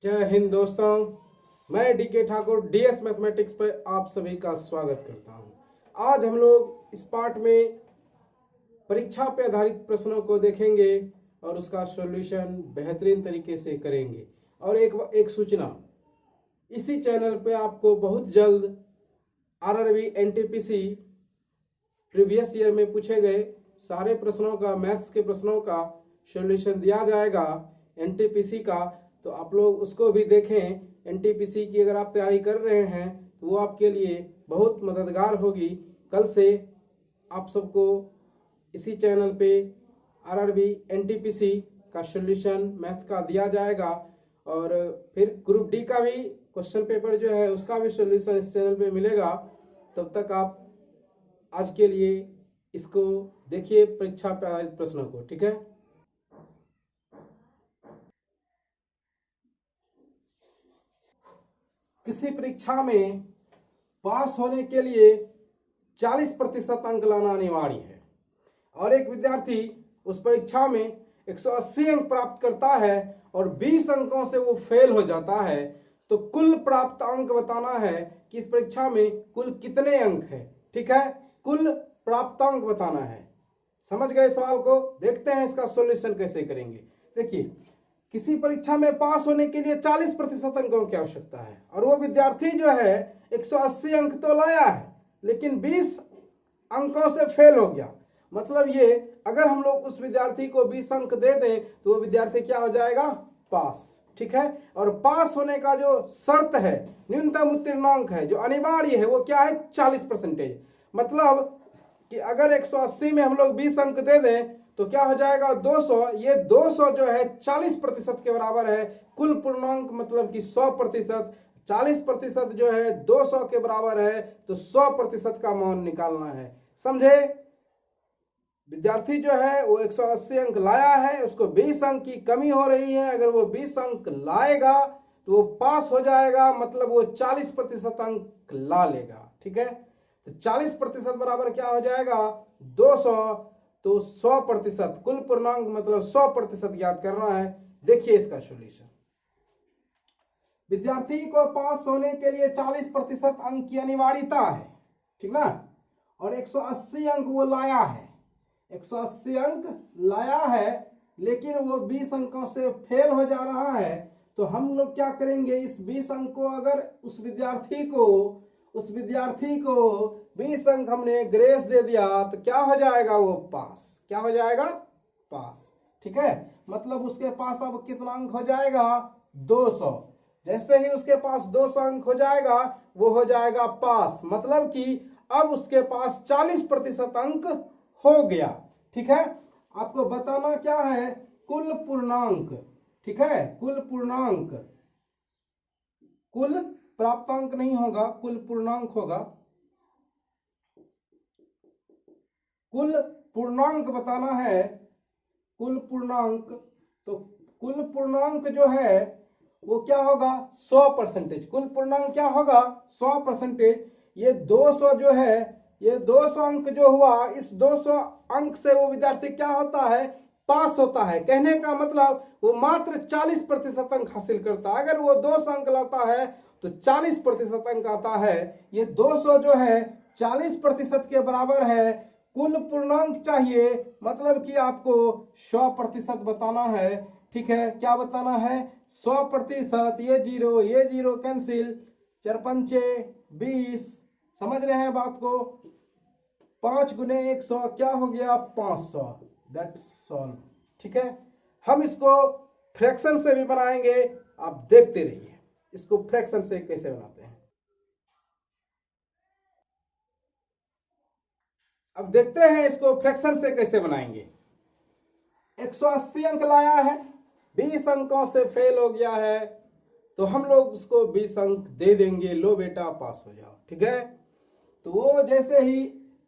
जय हिंद दोस्तों, मैं डीके ठाकुर डीएस मैथमेटिक्स पर आप सभी का स्वागत करता हूं। आज हम लोग इस पार्ट में परीक्षा पे आधारित प्रश्नों को देखेंगे और उसका सॉल्यूशन बेहतरीन तरीके से करेंगे। और एक सूचना, इसी चैनल पे आपको बहुत जल्द आरआरबी एनटीपीसी प्रीवियस ईयर में पूछे गए सारे प्रश्नों का, मैथ्स के प्रश्नों का सॉल्यूशन दिया जाएगा एनटीपीसी का। तो आप लोग उसको भी देखें। एनटीपीसी की अगर आप तैयारी कर रहे हैं तो वो आपके लिए बहुत मददगार होगी। कल से आप सबको इसी चैनल पे आरआरबी एनटीपीसी का सॉल्यूशन मैथ्स का दिया जाएगा और फिर ग्रुप डी का भी क्वेश्चन पेपर जो है उसका भी सॉल्यूशन इस चैनल पे मिलेगा। तब तक आप आज के लिए इसको देखिए, परीक्षा पे आधारित प्रश्नों को। ठीक है, किसी परीक्षा में पास होने के लिए 40% अंक लाना अनिवार्य है और एक विद्यार्थी उस परीक्षा में 180 अंक प्राप्त करता है और 20 अंकों से वो फेल हो जाता है, तो कुल प्राप्त अंक बताना है कि इस परीक्षा में कुल कितने अंक है। ठीक है, कुल प्राप्त अंक बताना है। समझ गए सवाल को? देखते हैं इसका सॉल्यूशन कैसे करेंगे। देखिए, किसी परीक्षा में पास होने के लिए 40% अंकों की आवश्यकता है और वो विद्यार्थी जो है 180 अंक तो लाया है लेकिन 20 अंकों से फेल हो गया। मतलब ये, अगर हम लोग उस विद्यार्थी को 20 अंक दे दें तो वो विद्यार्थी क्या हो जाएगा? पास। ठीक है, और पास होने का जो शर्त है, न्यूनतम उत्तीर्णांक है जो अनिवार्य है, वो क्या है? 40%। मतलब कि अगर 180 में हम लोग 20 अंक दे दें तो क्या हो जाएगा? 200। ये 200 जो है 40% के बराबर है। कुल पूर्णांक मतलब कि 100%। 40% जो है 200 के बराबर है, तो 100% का मान निकालना है। समझे? विद्यार्थी जो है वो 180 अंक लाया है, उसको 20 अंक की कमी हो रही है। अगर वो 20 अंक लाएगा तो वो पास हो जाएगा, मतलब वो 40% अंक ला लेगा। ठीक है, तो 40% बराबर क्या हो जाएगा? 200। तो 100%, कुल पूर्णांक मतलब 100% याद करना है। देखिए इसका सॉल्यूशन। विद्यार्थी को पास होने के लिए 40% अंक की अनिवार्यता है, ठीक ना, और 180 अंक वो लाया है। 180 अंक लाया है लेकिन वो 20 अंकों से फेल हो जा रहा है। तो हम लोग क्या करेंगे? इस 20 अंक को, अगर उस विद्यार्थी को 20 अंक हमने ग्रेस दे दिया तो क्या हो जाएगा? वो पास। क्या हो जाएगा? पास। ठीक है, मतलब उसके पास अब कितना अंक हो जाएगा? 200। जैसे ही उसके पास 200 अंक हो जाएगा वो हो जाएगा पास। मतलब कि अब उसके पास 40% अंक हो गया। ठीक है, आपको बताना क्या है? कुल पूर्णांक। ठीक है, कुल पूर्णांक, कुल प्राप्तांक नहीं होगा, कुल पूर्णांक होगा। कुल पूर्णांक बताना है, कुल पूर्णांक। तो कुल पूर्णांक जो है वो क्या होगा? 100%। कुल पूर्णांक क्या होगा? 100%। ये 200 जो है, ये 200 अंक जो हुआ, इस 200 अंक से वो विद्यार्थी क्या होता है? पास होता है। कहने का मतलब वो मात्र 40% अंक हासिल करता है। अगर वो 200 अंक लाता है तो 40% अंक आता है। ये 200 जो है 40% के बराबर है। कुल पूर्णांक चाहिए, मतलब कि आपको 100% बताना है। ठीक है, क्या बताना है? 100%। ये जीरो कैंसिल, 4 पंचे 20। समझ रहे हैं बात को? 5 गुने 100 क्या हो गया? 500। That's all. ठीक है, हम इसको फ्रैक्शन से भी बनाएंगे, आप देखते रहिए इसको फ्रैक्शन से कैसे बनाते हैं। अब देखते हैं इसको फ्रैक्शन से कैसे बनाएंगे। 180 अंक लाया है, 20 अंकों से फेल हो गया है, तो हम लोग उसको 20 अंक दे देंगे। लो बेटा पास हो जाओ। ठीक है, तो वो जैसे ही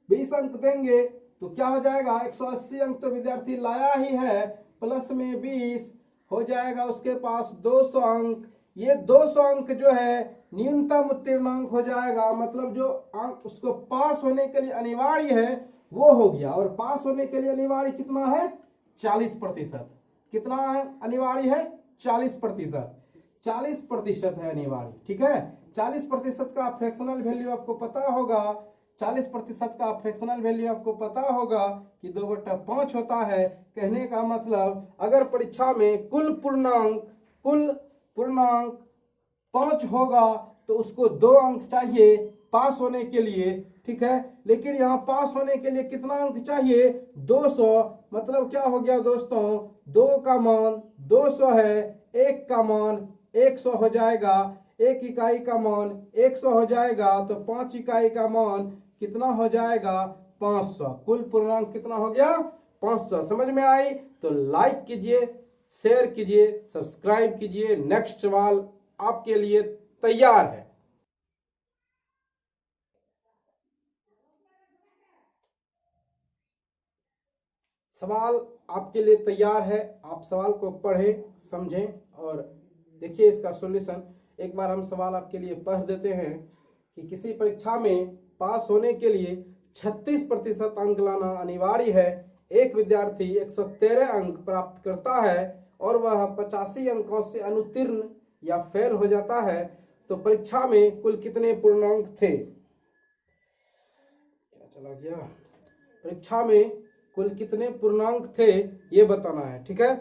20 अंक देंगे तो क्या हो जाएगा? 180 अंक तो विद्यार्थी लाया ही है, प्लस में 20 हो जाएगा उसके पास 200 अंक। ये 200 अंक जो है न्यूनतम उत्तीर्णांक हो जाएगा, मतलब जो अंक उसको पास होने के लिए अनिवार्य है वो हो गया। और पास होने के लिए अनिवार्य कितना है? 40%। कितना अनिवार्य है? 40%। 40% है अनिवार्य। ठीक है, 40% का फ्रैक्शनल वैल्यू आपको पता होगा, 40% का फ्रैक्शनल वैल्यू आपको पता होगा कि 2/5 होता है। कहने का मतलब अगर परीक्षा में कुल पूर्णांक 5 होगा तो उसको 2 अंक चाहिए पास होने के लिए। ठीक है, लेकिन यहाँ पास होने के लिए कितना अंक चाहिए? 200। मतलब क्या हो गया दोस्तों, 2 का मान 200 है, 1 का मान 100 हो जाएगा, 1 इकाई का मान 100 हो जाएगा, तो 5 इकाई का मान कितना हो जाएगा? 500। कुल पूर्णांक कितना हो गया? 500। समझ में आई? तो लाइक कीजिए, शेयर कीजिए, सब्सक्राइब कीजिए। नेक्स्ट सवाल आपके लिए तैयार है। सवाल आपके लिए तैयार है। आप सवाल को पढ़ें, समझें और देखिए इसका सॉल्यूशन। एक बार हम सवाल आपके लिए पढ़ देते हैं कि किसी परीक्षा में पास होने के लिए 36% अंक लाना अनिवार्य है। एक विद्यार्थी 113 अंक प्राप्त करता है और वह 85 अंकों से अनुत्तीर्ण या फेल हो जाता है, तो परीक्षा में कुल कितने पूर्णांक थे? क्या चला गया? परीक्षा में कुल कितने पूर्णांक थे ये बताना है। ठीक है,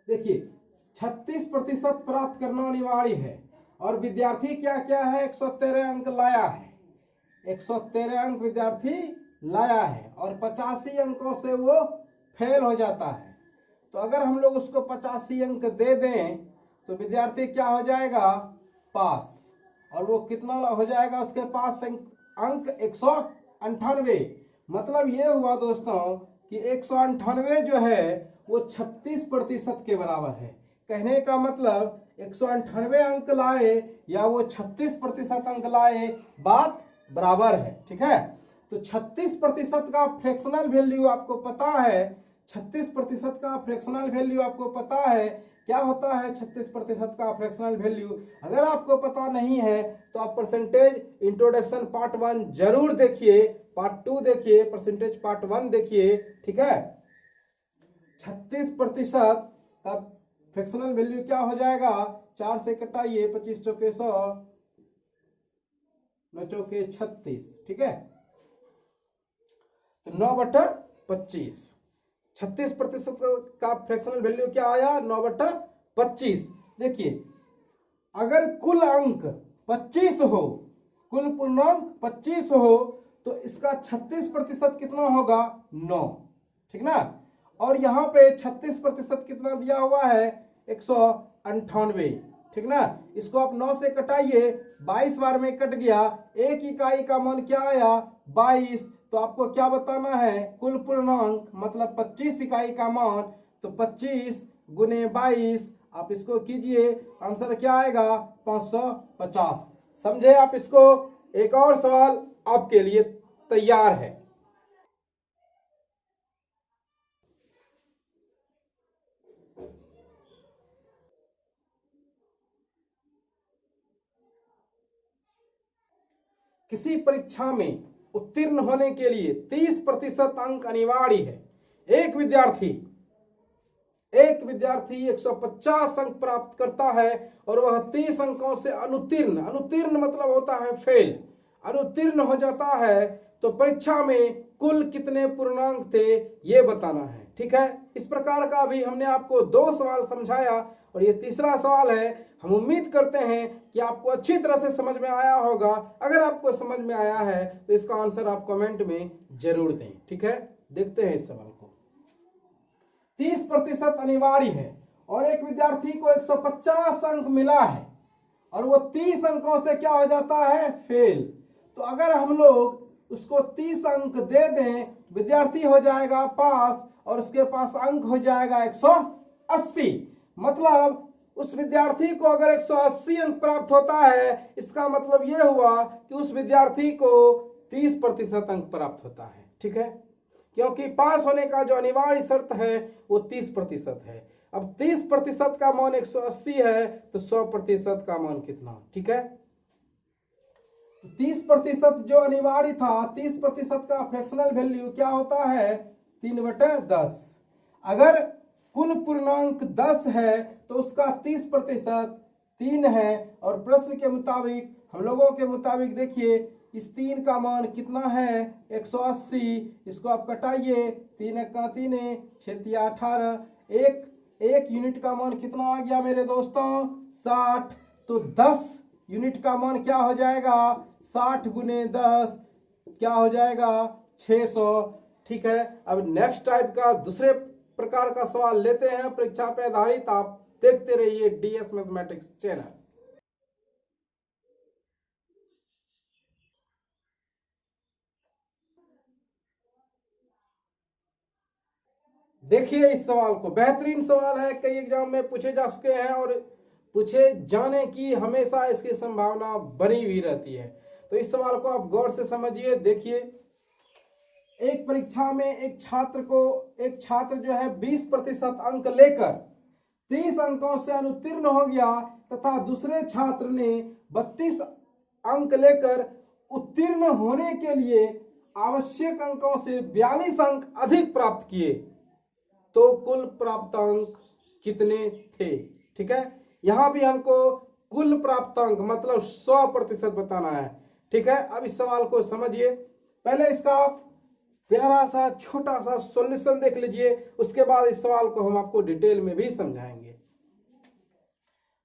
देखिए 36% प्राप्त करना अनिवार्य है और विद्यार्थी क्या क्या है? 113 अंक लाया है, 113 अंक विद्यार्थी लाया है और 85 अंकों से वो फेल हो जाता है। तो अगर हम लोग उसको 85 अंक दे दें तो विद्यार्थी क्या हो जाएगा? पास। और वो कितना हो जाएगा उसके पास अंक? 198। मतलब ये हुआ दोस्तों कि 198 जो है वो 36% के बराबर है। कहने का मतलब 198 अंक लाए या वो 36% अंक लाए, बात बराबर है। ठीक है, तो 36% का फ्रैक्शनल वैल्यू आपको पता है, 36% का फ्रैक्शनल वैल्यू आपको पता है। क्या होता है 36% का फ्रैक्शनल वैल्यू? अगर आपको पता नहीं है तो आप परसेंटेज इंट्रोडक्शन पार्ट 1 जरूर देखिए, पार्ट 2 देखिए, परसेंटेज पार्ट 1 देखिए। ठीक है, 36% का फ्रैक्शनल वैल्यू क्या हो जाएगा? 4 से कटाइए, 25 चौके 100, 9 चौके 36। ठीक है, तो 9/25। 36% का फ्रैक्शनल वैल्यू क्या आया? 9/25। देखिए अगर कुल अंक 25 हो, कुल पूर्णांक 25 हो, तो इसका 36% कितना होगा? 9। ठीक ना, और यहाँ पे 36% कितना दिया हुआ है? 198। ठीक ना, इसको आप 9 से कटाइए, 22 बार में कट गया, 1 इकाई का मान क्या आया? 22। तो आपको क्या बताना है? कुल पूर्णांक मतलब 25 इकाई का मान, तो 25 गुने 22 आप इसको कीजिए, आंसर क्या आएगा? 550। समझे आप इसको? एक और सवाल आपके लिए तैयार है। किसी परीक्षा में उत्तीर्ण होने के लिए 30% अंक अनिवार्य है। एक विद्यार्थी 150 अंक प्राप्त करता है और वह 30 अंकों से अनुत्तीर्ण मतलब होता है फेल, अनुत्तीर्ण हो जाता है, तो परीक्षा में कुल कितने पूर्णांक थे ये बताना है। ठीक है, इस प्रकार का भी हमने आपको 2 सवाल समझाया और ये तीसरा सवाल है। हम उम्मीद करते हैं कि आपको अच्छी तरह से समझ में आया होगा। अगर आपको समझ में आया है तो इसका आंसर आप कमेंट में जरूर दें। ठीक है, देखते हैं इस सवाल को। 30% अनिवार्य है और एक विद्यार्थी को 150 अंक मिला है और वो 30 अंकों से क्या हो जाता है? फेल। तो अगर हम लोग उसको 30 अंक दे दें, विद्यार्थी हो जाएगा पास और उसके पास अंक हो जाएगा 180। मतलब उस विद्यार्थी को अगर 180 अंक प्राप्त होता है, इसका मतलब यह हुआ कि उस विद्यार्थी को 30% अंक प्राप्त होता है। ठीक है, क्योंकि पास होने का जो अनिवार्य शर्त है वो 30% है। अब 30% का मान 180 है तो 100% का मान कितना? ठीक है, 30% जो अनिवार्य था, 30% का फ्रैक्शनल वैल्यू क्या होता है? 3/10। अगर कुल पूर्णांक 10 है तो उसका 30% 3 है। और प्रश्न के मुताबिक, हम लोगों के मुताबिक देखिए, इस 3 का मान कितना है 180। इसको आप कटाइए, 3 का 3, 6 18, एक यूनिट का मान कितना आ गया मेरे दोस्तों 60। तो 10 यूनिट का मान क्या हो जाएगा 60 गुने 10 क्या हो जाएगा 600। ठीक है, अब नेक्स्ट टाइप का दूसरे प्रकार का सवाल लेते हैं परीक्षा पे आधारित। आप देखते रहिए DS मैथमेटिक्स चैनल। देखिए इस सवाल को, बेहतरीन सवाल है, कई एग्जाम में पूछे जा चुके हैं और पूछे जाने की हमेशा इसकी संभावना बनी हुई रहती है। तो इस सवाल को आप गौर से समझिए। देखिए, एक परीक्षा में एक छात्र जो है 20% अंक लेकर 30 अंकों से अनुत्तीर्ण हो गया तथा दूसरे छात्र ने 32 अंक लेकर उत्तीर्ण होने के लिए आवश्यक अंकों से 42 अंक अधिक प्राप्त किए, तो कुल प्राप्तांक कितने थे। ठीक है, यहां भी हमको कुल प्राप्तांक मतलब 100% बताना है। ठीक है, अब इस सवाल को समझिए। पहले इसका प्यारा सा छोटा सा सॉल्यूशन देख लीजिए, उसके बाद इस सवाल को हम आपको डिटेल में भी समझाएंगे।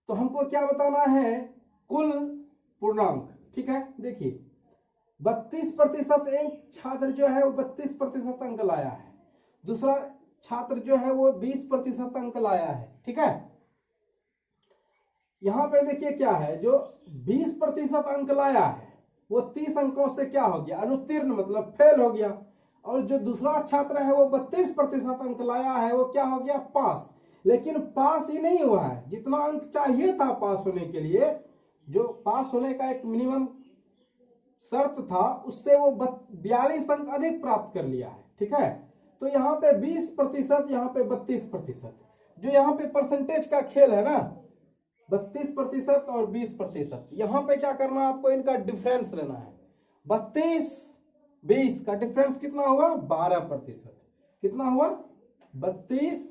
तो हमको क्या बताना है कुल पूर्णांक। ठीक है, देखिए 32% एक छात्र जो है वो 32% अंक लाया है, दूसरा छात्र जो है वो 20% अंक लाया है। ठीक है, यहां पे देखिए क्या है, जो 20% अंक लाया है वो 30 अंकों से क्या हो गया अनुत्तीर्ण मतलब फेल हो गया, और जो दूसरा छात्र है वो 32% अंक लाया है वो क्या हो गया पास। लेकिन पास ही नहीं हुआ है, जितना अंक चाहिए था पास होने के लिए, जो पास होने का एक मिनिमम शर्त था, उससे वो 42 अंक अधिक प्राप्त कर लिया है। ठीक है, तो यहाँ पे 20%, यहाँ पे 32%, जो यहाँ पे परसेंटेज का खेल है ना, 32% और 20%, यहाँ पे क्या करना है आपको, इनका डिफरेंस लेना है। 32-20 का डिफरेंस कितना हुआ 12%। कितना हुआ 32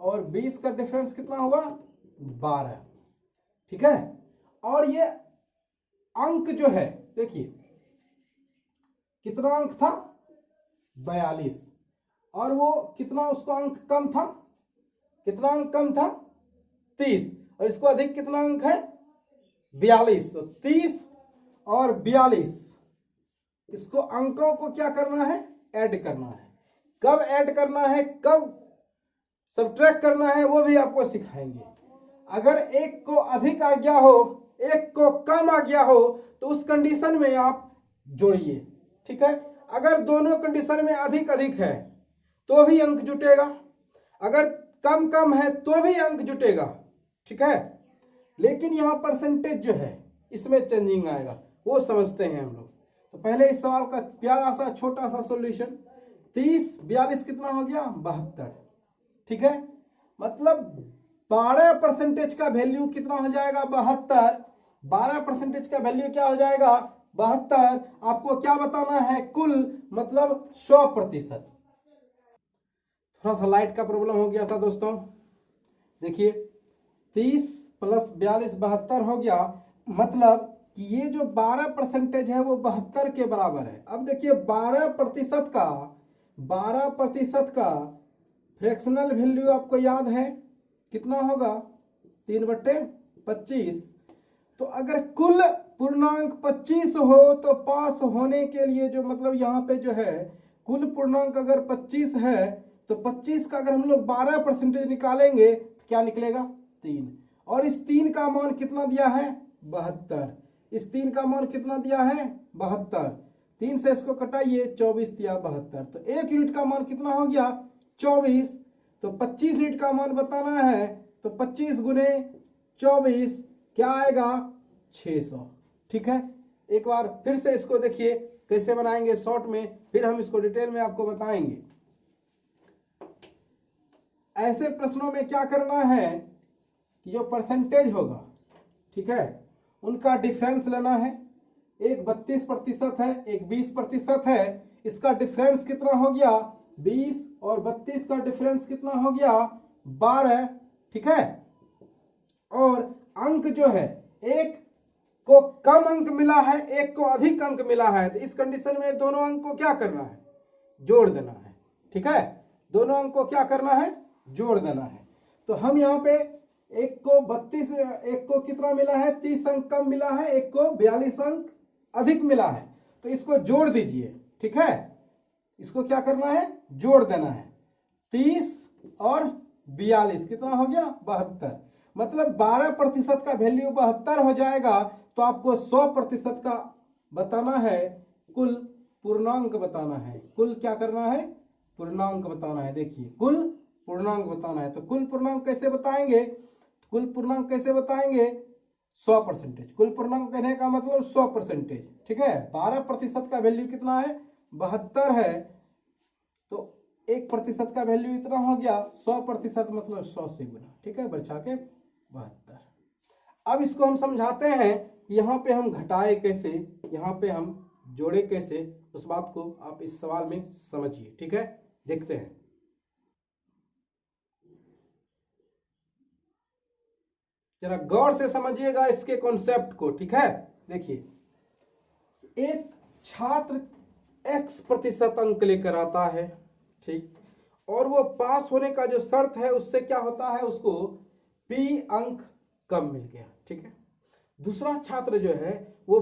और 20 का डिफरेंस कितना हुआ 12। ठीक है, और ये अंक जो है देखिए कितना अंक था 42, और वो कितना उसको अंक कम था, कितना अंक कम था 30, और इसको अधिक कितना अंक है 42। तो 30 और 42 इसको अंकों को क्या करना है ऐड करना है। कब ऐड करना है कब सब्ट्रैक्ट करना है वो भी आपको सिखाएंगे। अगर एक को अधिक आ गया हो एक को कम आ गया हो तो उस कंडीशन में आप जोड़िए। ठीक है, अगर दोनों कंडीशन में अधिक अधिक है तो भी अंक जुटेगा, अगर कम कम है तो भी अंक जुटेगा। ठीक है, लेकिन यहां परसेंटेज जो है इसमें चेंजिंग आएगा, वो समझते हैं हम लोग। तो पहले इस सवाल का प्यारा सा छोटा सा सॉल्यूशन, 30-42 कितना हो गया 72। ठीक है, मतलब 12% का वैल्यू कितना हो जाएगा 72। 12% का वैल्यू क्या हो जाएगा 72। आपको क्या बताना है कुल मतलब 100%। थोड़ा सा लाइट का प्रॉब्लम हो गया था दोस्तों। देखिए 30 + 42 72 हो गया, मतलब कि ये जो 12% है वो 72 के बराबर है। अब देखिए 12% का फ्रैक्शनल वैल्यू आपको याद है कितना होगा 3/25। तो अगर कुल पूर्णांक 25 हो तो पास होने के लिए जो मतलब यहाँ पे जो है कुल पूर्णांक अगर 25 है तो 25 का अगर हम लोग 12% निकालेंगे तो क्या निकलेगा 3, और इस 3 का मान कितना दिया है 72। इस 3 का मान कितना दिया है 72, 3 से इसको कटाइए 24 दिया 72, तो 1 यूनिट का मान कितना हो गया 24। तो 25 यूनिट का मान बताना है तो 25 गुने 24 क्या आएगा 600। ठीक है, एक बार फिर से इसको देखिए कैसे बनाएंगे शॉर्ट में, फिर हम इसको डिटेल में आपको बताएंगे। ऐसे प्रश्नों में क्या करना है कि जो परसेंटेज होगा ठीक है उनका डिफरेंस लेना है। एक 32% है एक 20% है, इसका डिफरेंस कितना हो गया 20 और 32 का डिफरेंस कितना हो गया 12, ठीक है। और अंक जो है, एक को कम अंक मिला है, एक को अधिक अंक मिला है, तो इस कंडीशन में दोनों अंक को क्या करना है, जोड़ देना है, ठीक है। दोनों अंक को क्या करना है, जोड़ देना है। तो हम यहाँ पे एक को 32, एक को कितना मिला है 30 अंक कम मिला है, एक को 42 अंक अधिक मिला है, तो इसको जोड़ दीजिए, ठीक है। इसको क्या करना है, जोड़ देना है। 30 और 42 कितना हो गया 72, मतलब 12% का वैल्यू 72 हो जाएगा। तो आपको 100% का बताना है, कुल पूर्णांक बताना है। कुल क्या करना है, पूर्णांक बताना है। देखिए कुल पूर्णांक बताना है, तो कुल पूर्णांक कैसे बताएंगे, कुल पूर्णांक कैसे बताएंगे 100%। कुल पूर्णांक कहने का मतलब 100%, ठीक है। 12% का वैल्यू कितना है 72 है, तो 1% का वैल्यू इतना हो गया 100% मतलब 100 से गुना, ठीक है, बचा के 72। अब इसको हम समझाते हैं कि यहाँ पे हम घटाए कैसे, यहाँ पे हम जोड़े कैसे, उस बात को आप इस सवाल में समझिए, ठीक है। देखते हैं, जरा गौर से समझिएगा इसके कॉन्सेप्ट को, ठीक है। देखिए, एक छात्र x% अंक लेकर आता है, ठीक, और वो पास होने का जो शर्त है उससे क्या होता है, उसको p अंक कम मिल गया, ठीक है। दूसरा छात्र जो है वो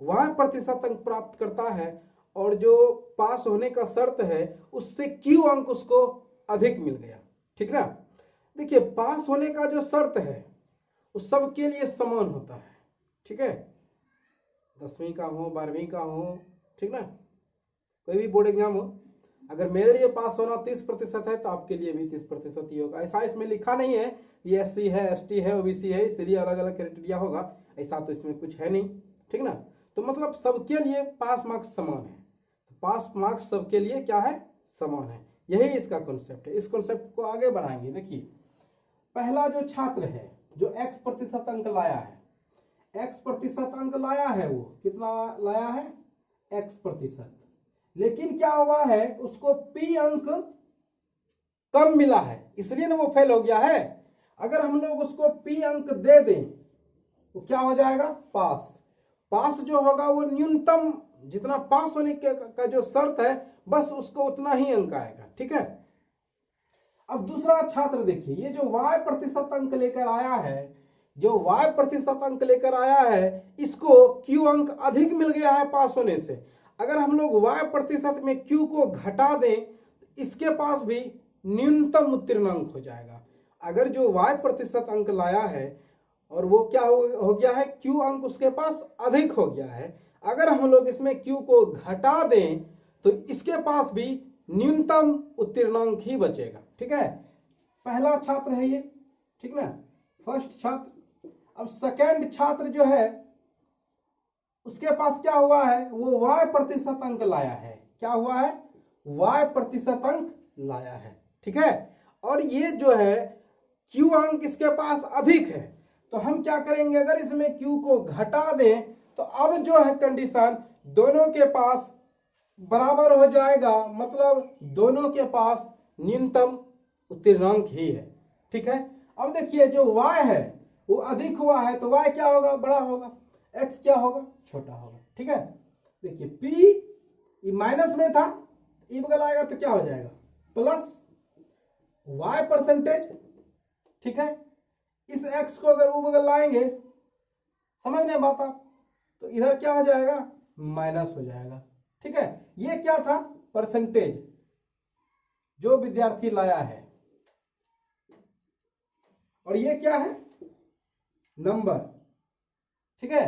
y% अंक प्राप्त करता है और जो पास होने का शर्त है उससे q अंक उसको अधिक मिल गया, ठीक ना। देखिए, पास होने का जो शर्त है उस सब के लिए समान होता है, ठीक है। 10वीं का हो, 12वीं का हो, ठीक ना, कोई भी बोर्ड एग्जाम हो, अगर मेरे लिए पास होना 30% है तो आपके लिए भी 30% ही होगा। ऐसा इसमें लिखा नहीं है ये SC है, ST है, OBC है, इसलिए अलग अलग क्राइटेरिया होगा, ऐसा तो इसमें कुछ है नहीं, ठीक ना। तो मतलब सबके लिए पास मार्क्स समान है, तो पास मार्क्स सबके लिए क्या है, समान है। यही इसका कॉन्सेप्ट है। इस कॉन्सेप्ट को आगे बढ़ाएंगे। देखिए, पहला जो छात्र है जो x% अंक लाया है, x% अंक लाया है, वो कितना लाया है x%, लेकिन क्या हुआ है उसको p अंक कम मिला है, इसलिए ना वो फेल हो गया है। अगर हम लोग उसको p अंक दे दें तो क्या हो जाएगा, पास। पास जो होगा वो न्यूनतम जितना पास होने का जो शर्त है बस उसको उतना ही अंक आएगा, ठीक है। अब दूसरा छात्र देखिए, ये जो y% अंक लेकर आया है, जो y% अंक लेकर आया है, इसको q अंक अधिक मिल गया है पास होने से। अगर हम लोग y% में q को घटा दें तो इसके पास भी न्यूनतम उत्तीर्ण अंक हो जाएगा। अगर जो y% अंक लाया है और वो क्या हो गया है, q अंक उसके पास अधिक हो गया है, अगर हम लोग इसमें q को घटा दें तो इसके पास भी न्यूनतम उत्तीर्णांक ही बचेगा, ठीक है। पहला छात्र है ये, ठीक ना, फर्स्ट छात्र। अब सेकंड छात्र जो है उसके पास क्या हुआ है, वो y% अंक लाया है। क्या हुआ है, y% अंक लाया है, ठीक है। और ये जो है q अंक इसके पास अधिक है, तो हम क्या करेंगे, अगर इसमें q को घटा दें तो अब जो है कंडीशन दोनों के पास बराबर हो जाएगा, मतलब दोनों के पास न्यूनतम उत्तीर्णांक ही है, ठीक है। अब देखिए, जो y है वो अधिक हुआ है तो y क्या होगा, बड़ा होगा, x क्या होगा, छोटा होगा, ठीक है। देखिए, p माइनस में था, ई बगल आएगा तो क्या हो जाएगा, प्लस y%, ठीक है। इस x को अगर ऊ बगल लाएंगे, समझ नहीं बात आप, तो इधर क्या हो जाएगा, माइनस हो जाएगा, ठीक है। ये क्या था, परसेंटेज जो विद्यार्थी लाया है, और ये क्या है, नंबर, ठीक है,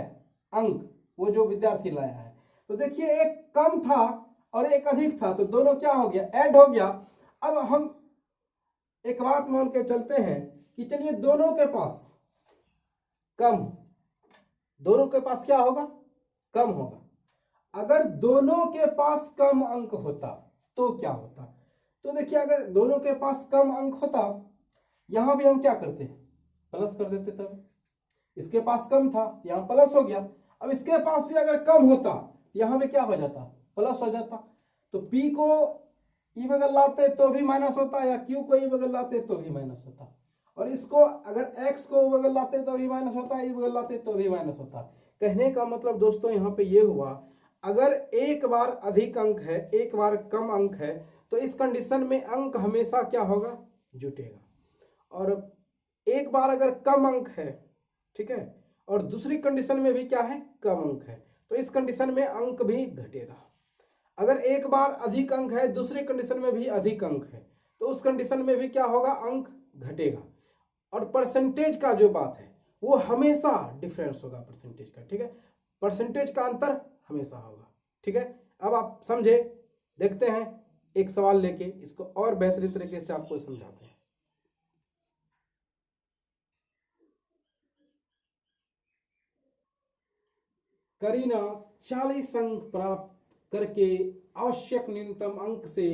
अंक वो जो विद्यार्थी लाया है। तो देखिए, एक कम था और एक अधिक था, तो दोनों क्या हो गया, ऐड हो गया। अब हम एक बात मान के चलते हैं कि चलिए दोनों के पास कम, दोनों के पास क्या होगा, कम होगा। अगर दोनों के पास कम अंक होता तो क्या होता, तो देखिए, अगर दोनों के पास कम अंक होता, यहां भी हम क्या करते, प्लस कर देते, तब इसके पास कम था, यहां प्लस हो गया। अब इसके पास भी अगर कम होता, यहां भी क्या हो जाता, प्लस हो जाता। तो p को ई बगल लाते तो भी माइनस होता, या क्यू को ई बगल लाते तो भी माइनस होता, और इसको अगर एक्स को ई बगल लाते तो भी माइनस होता, ई बगल लाते तो भी माइनस होता। कहने का मतलब दोस्तों यहाँ पे ये हुआ, अगर एक बार अधिक अंक है, एक बार कम अंक है, तो इस कंडीशन में अंक हमेशा क्या होगा, जुटेगा। और एक बार अगर कम अंक है, ठीक है, और दूसरी कंडीशन में भी क्या है, कम अंक है, तो इस कंडीशन में अंक भी घटेगा। अगर एक बार अधिक अंक है, दूसरी कंडीशन में भी अधिक अंक है, तो उस कंडीशन में भी क्या होगा, अंक घटेगा। और परसेंटेज का जो बात है वो हमेशा डिफरेंस होगा परसेंटेज का, ठीक है, परसेंटेज का अंतर हमेशा होगा, ठीक है। अब आप समझे, देखते हैं एक सवाल लेके इसको और बेहतरीन तरीके से आपको समझाते हैं। करीना 40 अंक प्राप्त करके आवश्यक न्यूनतम अंक से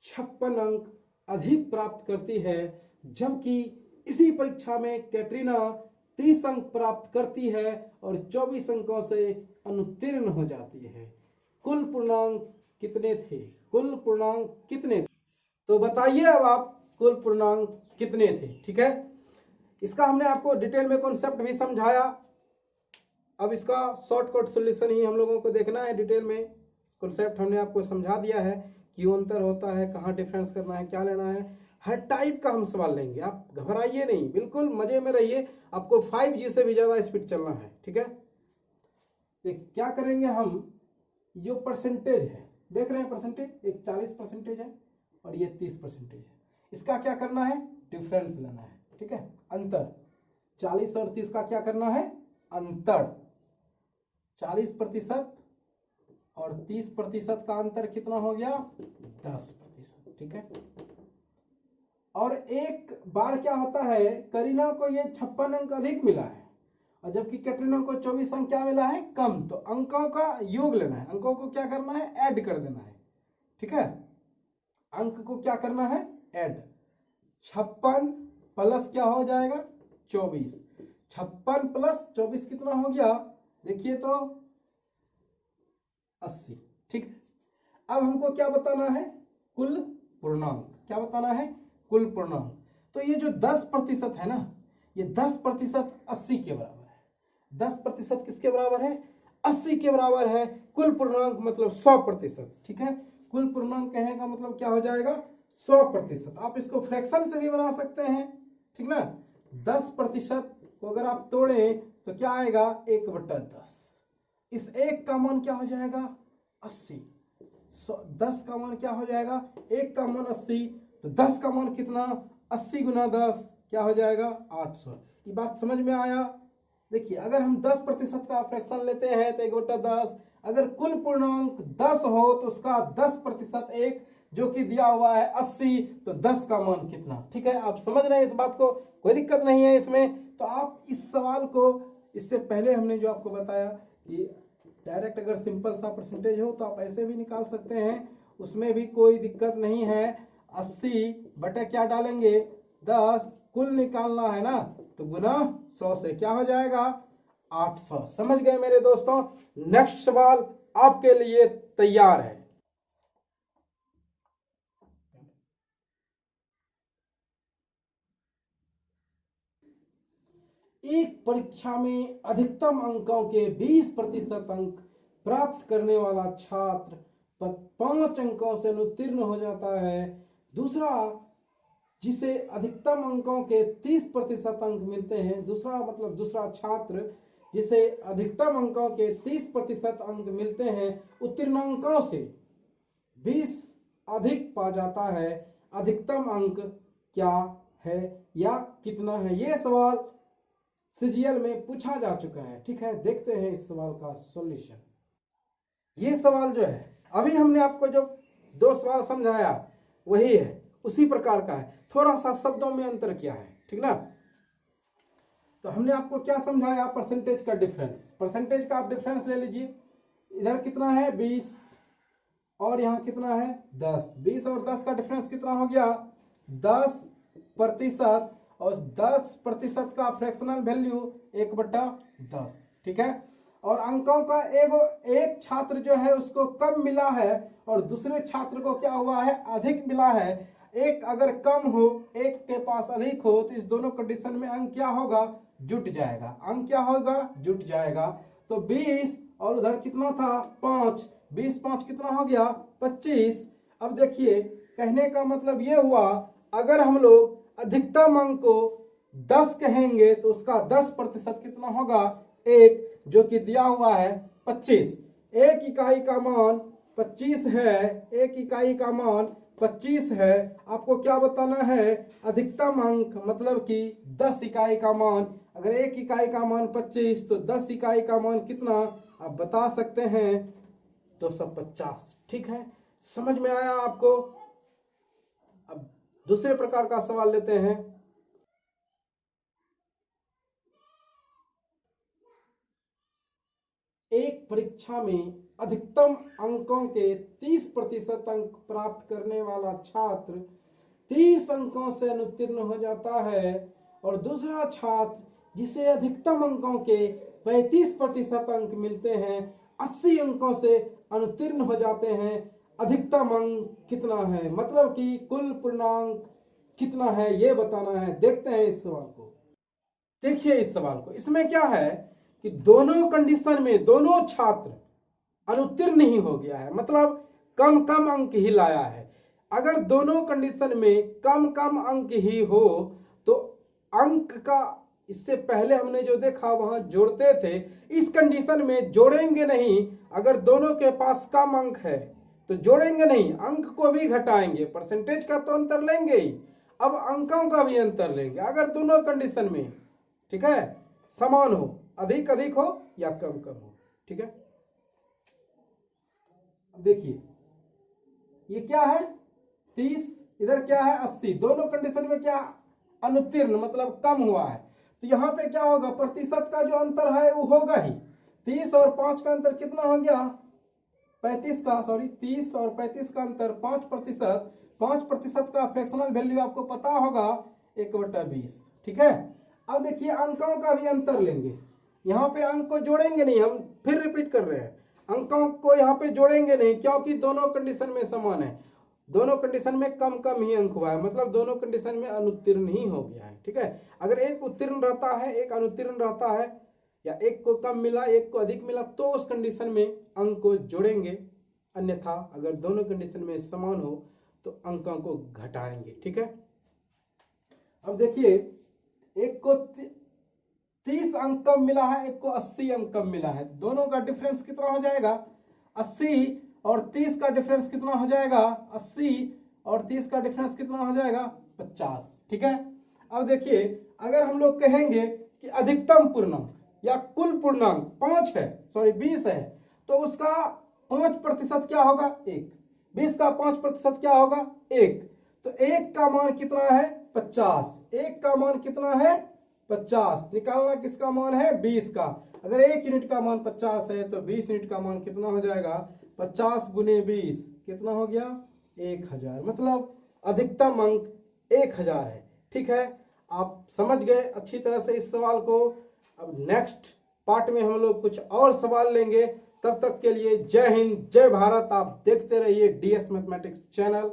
56 अंक अधिक प्राप्त करती है, जबकि इसी परीक्षा में कैटरीना 30 अंक प्राप्त करती है और 24 अंकों से अनुत्तीर्ण हो जाती है। कुल पूर्णांक कितने थे, कुल पूर्णांक कितने थे? तो बताइए अब आप, कुल पूर्णांक कितने थे, ठीक है। इसका हमने आपको डिटेल में कॉन्सेप्ट भी समझाया। अब इसका शॉर्टकट सॉल्यूशन ही हम लोगों को देखना है। डिटेल में कॉन्सेप्ट हमने आपको समझा दिया है, क्यों अंतर होता है, कहाँ डिफरेंस करना है, क्या लेना है, हर टाइप का हम सवाल लेंगे। आप घबराइए नहीं, बिल्कुल मजे में रहिए। आपको 5G से भी ज्यादा स्पीड चलना है, ठीक है। क्या करेंगे हम, जो परसेंटेज है, देख रहे हैं परसेंटेज, एक 40% है और ये 30% है। इसका क्या करना है, डिफरेंस लेना है, ठीक है, अंतर। 40 और 30 का क्या करना है, अंतर। 40% और 30% का अंतर कितना हो गया, 10%, ठीक है। और एक बार क्या होता है, करीना को ये 56 अंक अधिक मिला है, और जबकि कैटरीना को 24 अंक क्या मिला है, कम। तो अंकों का योग लेना है, अंकों को क्या करना है, ऐड कर देना है, ठीक है। अंक को क्या करना है, ऐड। 56 प्लस क्या हो जाएगा, 24। 56 प्लस 24 कितना हो गया, देखिए तो 80, ठीक है। अब हमको क्या बताना है, कुल पूर्णांक। क्या बताना है, कुल पूर्णांक। तो ये जो 10% है ना, ये 10% 80 के बराबर है। 10% किसके बराबर है, 80 के बराबर है। कुल पूर्णांक मतलब 100%, ठीक है। कुल पूर्णांक कहने का मतलब क्या हो जाएगा, 100%। आप इसको फ्रैक्शन से भी बना सकते हैं, ठीक ना। 10% को अगर आप तोड़ें तो क्या आएगा, 1/10। इस एक का मान क्या हो जाएगा, 80। 10 का मान क्या हो जाएगा, 1 का मान 80, तो 10 का मान कितना, 80 गुना 10 क्या हो जाएगा, 800। ये बात समझ में आया। देखिए, अगर हम 10% का फ्रैक्शन लेते हैं तो 1/10। अगर कुल पूर्णांक 10 हो तो उसका 10% 1 जो कि दिया हुआ है 80, तो 10 का मान कितना, ठीक है। आप समझ रहे हैं इस बात को, कोई दिक्कत नहीं है इसमें। तो आप इस सवाल को, इससे पहले हमने जो आपको बताया कि डायरेक्ट अगर सिंपल सा परसेंटेज हो तो आप ऐसे भी निकाल सकते हैं, उसमें भी कोई दिक्कत नहीं है। 80 बटे क्या डालेंगे, 10, कुल निकालना है ना, तो गुना 100 से क्या हो जाएगा, 800। समझ गए मेरे दोस्तों। नेक्स्ट सवाल आपके लिए तैयार है। एक परीक्षा में अधिकतम अंकों के 20% अंक प्राप्त करने वाला छात्र 5 अंकों से अनुत्तीर्ण हो जाता है। दूसरा, जिसे अधिकतम अंकों के 30% अंक मिलते हैं, दूसरा मतलब दूसरा छात्र जिसे अधिकतम अंकों के 30% अंक मिलते हैं, उत्तीर्णांकों से 20 अधिक पा जाता है। अधिकतम अंक क्या है या कितना है, यह सवाल सीजीएल में पूछा जा चुका है, ठीक है। देखते हैं इस सवाल का सॉल्यूशन। ये सवाल जो है, अभी हमने आपको जो 2 सवाल समझाया वही है, उसी प्रकार का है, थोड़ा सा शब्दों में अंतर किया है, ठीक ना। तो हमने आपको क्या समझाया, परसेंटेज का डिफरेंस। परसेंटेज का आप डिफरेंस ले लीजिए, इधर कितना है 20 और यहाँ कितना है 10। 20 और 10 का डिफरेंस कितना हो गया, 10%, और 10% का फ्रैक्शनल वैल्यू 1/10, ठीक है। और अंकों का एक छात्र जो है उसको कम मिला है और दूसरे छात्र को क्या हुआ है, अधिक मिला है। एक अगर कम हो, एक के पास अधिक हो, तो इस दोनों कंडीशन में अंक क्या होगा, जुट जाएगा। अंक क्या होगा, जुट जाएगा। तो 20 और उधर कितना था, 5, 20 5 कितना हो गया, 25। अब देखिए कहने का मतलब ये हुआ, अगर हम लोग अधिकतम अंक को 10 कहेंगे तो उसका 10% कितना होगा, 1, जो कि दिया हुआ है 25। एक इकाई का मान 25 है, एक इकाई का मान 25 है। आपको क्या बताना है, अधिकतम अंक मतलब कि 10 इकाई का मान। अगर एक इकाई का मान 25 तो 10 इकाई का मान कितना आप बता सकते हैं, 250। ठीक है, समझ में आया आपको। अब दूसरे प्रकार का सवाल लेते हैं। एक परीक्षा में अधिकतम अंकों के 30% अंक प्राप्त करने वाला छात्र 30 अंकों से अनुत्तीर्ण हो जाता है और दूसरा छात्र जिसे अधिकतम अंकों के 35% अंक मिलते हैं 80 अंकों से अनुत्तीर्ण हो जाते हैं। अधिकतम अंक कितना है, मतलब कि कुल पूर्णांक कितना है ये बताना है। देखते हैं इस सवाल को। देखिए इस सवाल को, इसमें क्या है कि दोनों कंडीशन में दोनों छात्र अनुत्तीर्ण ही हो गया है, मतलब कम कम अंक ही लाया है। अगर दोनों कंडीशन में कम कम अंक ही हो तो अंक का, इससे पहले हमने जो देखा वहां जोड़ते थे, इस कंडीशन में जोड़ेंगे नहीं। अगर दोनों के पास कम अंक है तो जोड़ेंगे नहीं, अंक को भी घटाएंगे। परसेंटेज का तो अंतर लेंगे ही, अब अंकों का भी अंतर लेंगे। अगर दोनों कंडीशन में, ठीक है, समान हो, अधिक अधिक हो या कम कम हो। ठीक है, देखिए ये क्या है 30, इधर क्या है 80, दोनों कंडीशन में क्या अनुत्तीर्ण मतलब कम हुआ है। तो यहां पे क्या होगा, प्रतिशत का जो अंतर है वो होगा ही। 30 और 5 का अंतर कितना हो गया, 35 का, सॉरी 30 और 35 का अंतर 5%। 5% का फ्रैक्शनल वैल्यू आपको पता होगा 1/20। ठीक है, अब देखिए अंकों का भी अंतर लेंगे। यहाँ पे अंक को जोड़ेंगे नहीं, हम फिर रिपीट कर रहे हैं, अंकों को यहाँ पे जोड़ेंगे नहीं क्योंकि दोनों कंडीशन में समान है। दोनों कंडीशन में कम कम ही अंक हुआ है, मतलब दोनों कंडीशन में अनुत्तीर्ण ही हो गया है। ठीक है, अगर एक उत्तीर्ण रहता है एक अनुत्तीर्ण रहता है, या एक को कम मिला एक को अधिक मिला, तो उस कंडीशन में अंक को जोड़ेंगे। अन्यथा अगर दोनों कंडीशन में समान हो तो अंकों को घटाएंगे। ठीक है, अब देखिए एक को 30 अंक कम मिला है, एक को 80 अंक कम मिला है, दोनों का डिफरेंस कितना हो जाएगा, 80 और 30 का डिफरेंस कितना हो जाएगा, 80 और 30 का डिफरेंस कितना हो जाएगा, 50। ठीक है, अब देखिए अगर हम लोग कहेंगे कि अधिकतम पूर्णांक या कुल पूर्णांक 5 है, सॉरी 20 है, तो उसका 5% क्या होगा, 1। 20 का 5% क्या होगा, 1। तो 1 का मान कितना है, 50। 1 का मान कितना है, 50। निकालना किसका मान है, 20 का। अगर 1 यूनिट का मान 50 है तो 20 यूनिट का मान कितना हो जाएगा, 50 गुने 20 कितना हो गया, 1000। मतलब अधिकतम अंक 1000 है। ठीक है, आप समझ गए अच्छी तरह से इस सवाल को। अब नेक्स्ट पार्ट में हम लोग कुछ और सवाल लेंगे। तब तक के लिए जय हिंद, जय भारत। आप देखते रहिए DS मैथमेटिक्स चैनल।